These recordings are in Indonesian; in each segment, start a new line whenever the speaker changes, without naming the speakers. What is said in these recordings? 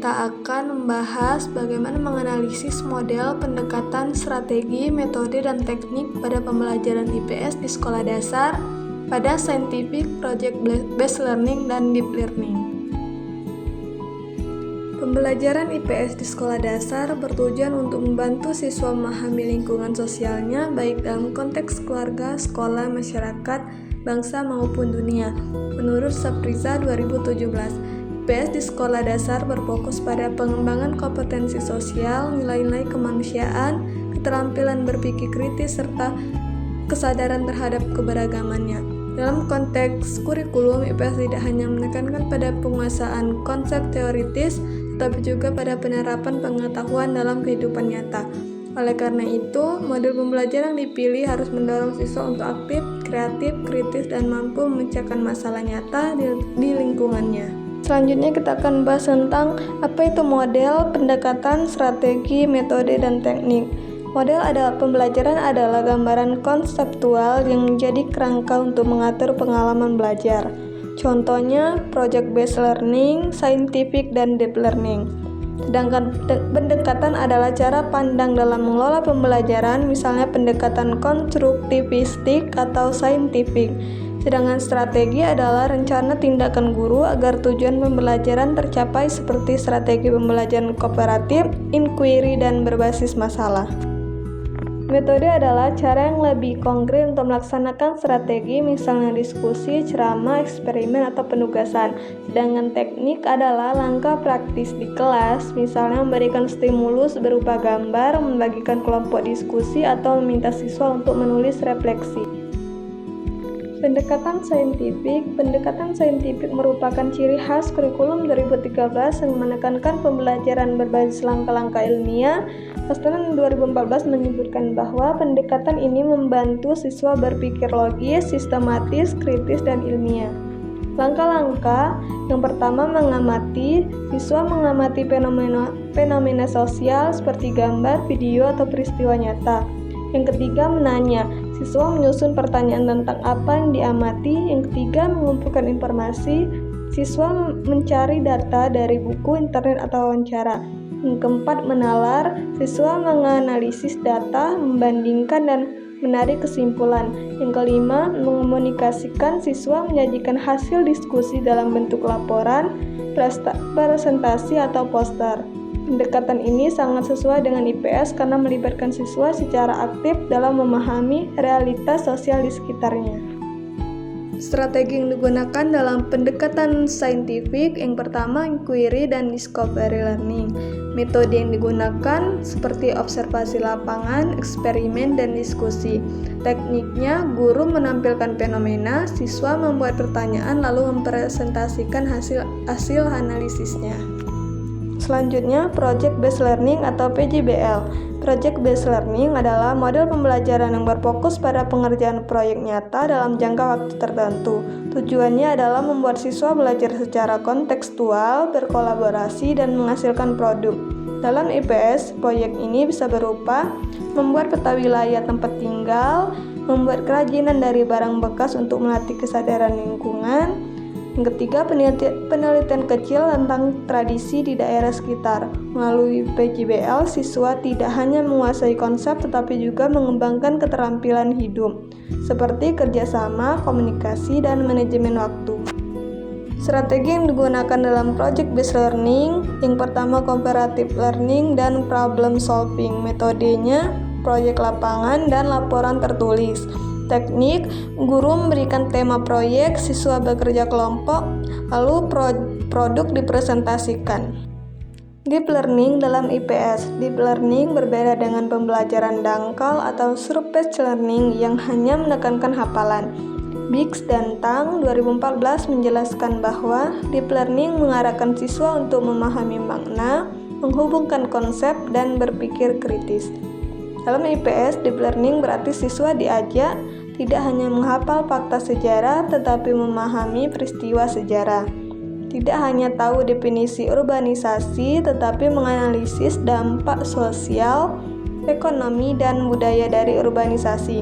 kita akan membahas bagaimana menganalisis model, pendekatan, strategi, metode, dan teknik pada pembelajaran IPS di sekolah dasar pada scientific, project-based learning, dan deep learning. Pembelajaran IPS di sekolah dasar bertujuan untuk membantu siswa memahami lingkungan sosialnya baik dalam konteks keluarga, sekolah, masyarakat, bangsa maupun dunia. Menurut Sapriza 2017, IPS di sekolah dasar berfokus pada pengembangan kompetensi sosial, nilai-nilai kemanusiaan, keterampilan berpikir kritis, serta kesadaran terhadap keberagamannya. Dalam konteks kurikulum, IPS tidak hanya menekankan pada penguasaan konsep teoritis, tetapi juga pada penerapan pengetahuan dalam kehidupan nyata. Oleh karena itu, model pembelajaran yang dipilih harus mendorong siswa untuk aktif, kreatif, kritis, dan mampu memecahkan masalah nyata di lingkungannya. Selanjutnya kita akan bahas tentang apa itu model, pendekatan, strategi, metode, dan teknik. Model pembelajaran adalah gambaran konseptual yang menjadi kerangka untuk mengatur pengalaman belajar. Contohnya project-based learning, scientific, dan deep learning. Sedangkan pendekatan adalah cara pandang dalam mengelola pembelajaran, misalnya pendekatan konstruktivistik atau saintifik. Sedangkan strategi adalah rencana tindakan guru agar tujuan pembelajaran tercapai seperti strategi pembelajaran kooperatif, inquiry, dan berbasis masalah. Metode adalah cara yang lebih konkret untuk melaksanakan strategi, misalnya diskusi, ceramah, eksperimen, atau penugasan. Sedangkan teknik adalah langkah praktis di kelas, misalnya memberikan stimulus berupa gambar, membagikan kelompok diskusi, atau meminta siswa untuk menulis refleksi. Pendekatan saintifik merupakan ciri khas kurikulum 2013 yang menekankan pembelajaran berbasis langkah-langkah ilmiah. Pastelan 2014 menyebutkan bahwa pendekatan ini membantu siswa berpikir logis, sistematis, kritis, dan ilmiah. Langkah-langkah yang pertama mengamati. Siswa mengamati fenomena sosial seperti gambar, video, atau peristiwa nyata. Yang ketiga menanya. Siswa menyusun pertanyaan tentang apa yang diamati. Yang ketiga, mengumpulkan informasi. Siswa mencari data dari buku, internet, atau wawancara. Yang keempat, menalar. Siswa menganalisis data, membandingkan, dan menarik kesimpulan. Yang kelima, mengomunikasikan. Siswa menyajikan hasil diskusi dalam bentuk laporan, presentasi, atau poster. Pendekatan ini sangat sesuai dengan IPS karena melibatkan siswa secara aktif dalam memahami realitas sosial di sekitarnya. Strategi yang digunakan dalam pendekatan saintifik yang pertama inquiry dan discovery learning. Metode yang digunakan seperti observasi lapangan, eksperimen, dan diskusi. Tekniknya, guru menampilkan fenomena, siswa membuat pertanyaan lalu mempresentasikan hasil analisisnya. Selanjutnya, project-based learning atau PJBL. Project-based learning adalah model pembelajaran yang berfokus pada pengerjaan proyek nyata dalam jangka waktu tertentu. Tujuannya adalah membuat siswa belajar secara kontekstual, berkolaborasi, dan menghasilkan produk. Dalam IPS, proyek ini bisa berupa membuat peta wilayah tempat tinggal, membuat kerajinan dari barang bekas untuk melatih kesadaran lingkungan. Yang ketiga, penelitian kecil tentang tradisi di daerah sekitar. Melalui PJBL, siswa tidak hanya menguasai konsep tetapi juga mengembangkan keterampilan hidup, seperti kerjasama, komunikasi, dan manajemen waktu. Strategi yang digunakan dalam project-based learning, yang pertama comparative learning dan problem solving. Metodenya, proyek lapangan dan laporan tertulis. Teknik, guru memberikan tema proyek, siswa bekerja kelompok, lalu produk dipresentasikan. Deep learning dalam IPS. Deep learning berbeda dengan pembelajaran dangkal atau surface learning yang hanya menekankan hafalan. Biggs dan Tang 2014 menjelaskan bahwa deep learning mengarahkan siswa untuk memahami makna, menghubungkan konsep, dan berpikir kritis. Dalam IPS, deep learning berarti siswa diajak tidak hanya menghafal fakta sejarah, tetapi memahami peristiwa sejarah. Tidak hanya tahu definisi urbanisasi, tetapi menganalisis dampak sosial, ekonomi, dan budaya dari urbanisasi.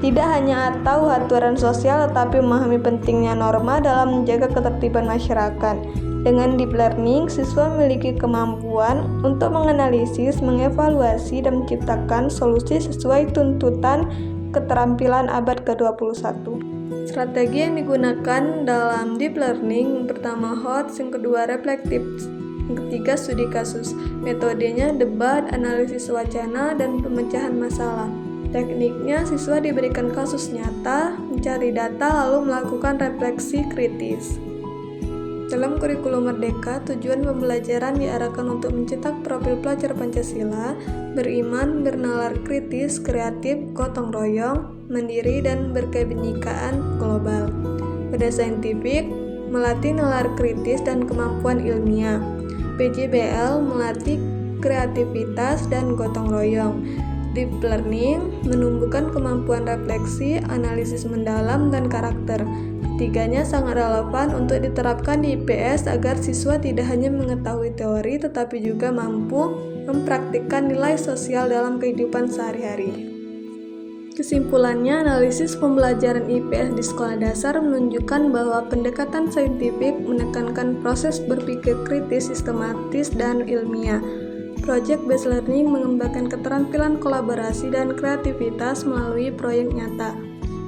Tidak hanya tahu aturan sosial, tetapi memahami pentingnya norma dalam menjaga ketertiban masyarakat. Dengan deep learning, siswa memiliki kemampuan untuk menganalisis, mengevaluasi, dan menciptakan solusi sesuai tuntutan keterampilan abad ke-21. Strategi yang digunakan dalam deep learning pertama HOTS, yang kedua reflektif, yang ketiga studi kasus. Metodenya debat, analisis wacana, dan pemecahan masalah. Tekniknya, siswa diberikan kasus nyata, mencari data, lalu melakukan refleksi kritis. Dalam kurikulum Merdeka, tujuan pembelajaran diarahkan untuk mencetak profil pelajar Pancasila, beriman, bernalar kritis, kreatif, gotong royong, mandiri, dan berkebinekaan global. Pada saintifik, melatih nalar kritis dan kemampuan ilmiah. PJBL melatih kreativitas dan gotong royong. Deep learning menumbuhkan kemampuan refleksi, analisis mendalam, dan karakter. Ketiganya sangat relevan untuk diterapkan di IPS agar siswa tidak hanya mengetahui teori tetapi juga mampu mempraktikkan nilai sosial dalam kehidupan sehari-hari. Kesimpulannya, analisis pembelajaran IPS di sekolah dasar menunjukkan bahwa pendekatan saintifik menekankan proses berpikir kritis, sistematis, dan ilmiah. Project-based learning mengembangkan keterampilan kolaborasi dan kreativitas melalui proyek nyata.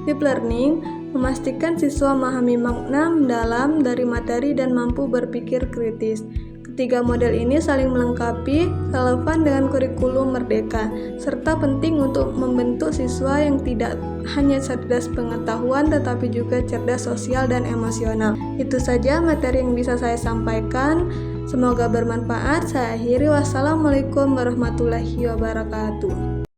Deep learning memastikan siswa memahami makna mendalam dari materi dan mampu berpikir kritis. Ketiga model ini saling melengkapi, relevan dengan kurikulum Merdeka, serta penting untuk membentuk siswa yang tidak hanya cerdas pengetahuan tetapi juga cerdas sosial dan emosional. Itu saja materi yang bisa saya sampaikan. Semoga bermanfaat. Saya akhiri. Wassalamualaikum warahmatullahi wabarakatuh.